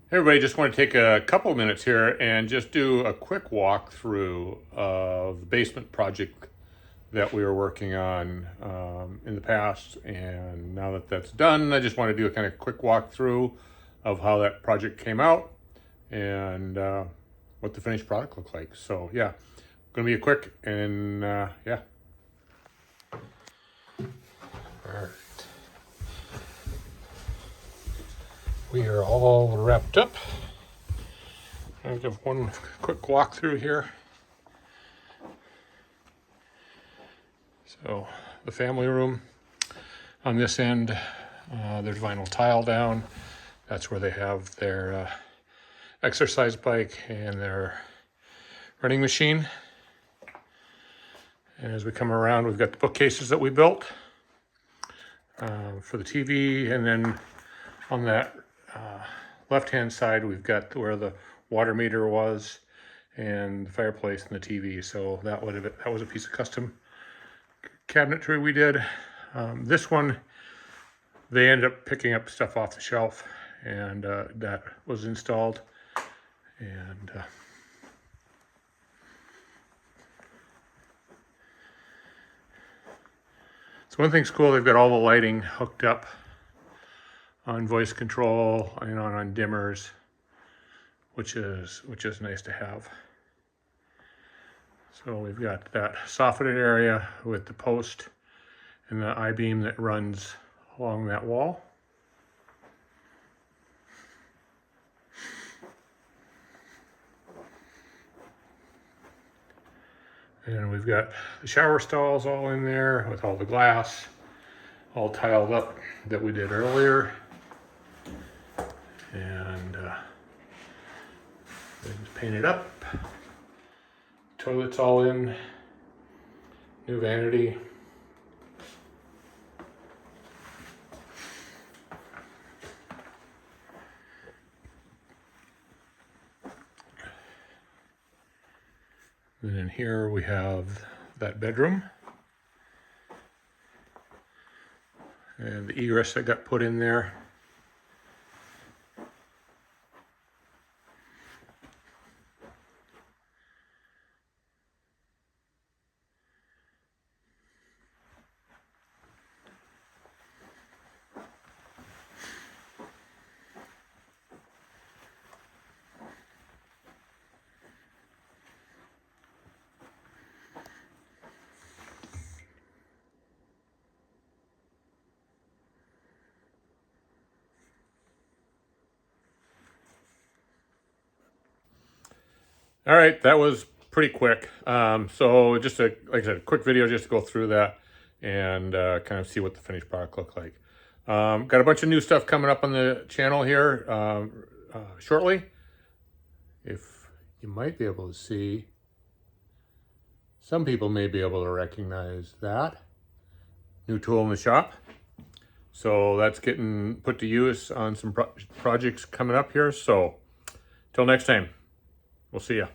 Hey everybody, just want to take a couple of minutes here and just do a quick walkthrough of the basement project that we were working on in the past. And now that that's done, I just want to do a kind of quick walkthrough of how that project came out and what the finished product looked like. So yeah, gonna be a quick and yeah. All right. We are all wrapped up. I'll give one quick walkthrough here. So the family room on this end, there's vinyl tile down. That's where they have their exercise bike and their running machine. And as we come around, we've got the bookcases that we built for the TV, and then on that left-hand side, we've got where the water meter was and the fireplace and the TV. So that was a piece of custom cabinetry we did. This one, they ended up picking up stuff off the shelf, and that was installed. And so one thing's cool, they've got all the lighting hooked up on voice control and on dimmers, which is nice to have. So we've got that soffitted area with the post and the I-beam that runs along that wall. And we've got the shower stalls all in there with all the glass all tiled up that we did earlier. And things painted up. Toilets all in. New vanity. And then here we have that bedroom. And the egress that got put in there. All right, that was pretty quick. So just like I said, a quick video just to go through that and kind of see what the finished product looked like. Got a bunch of new stuff coming up on the channel here shortly. If you might be able to see, some people may be able to recognize that. New tool in the shop. So that's getting put to use on some projects coming up here. So till next time, we'll see ya.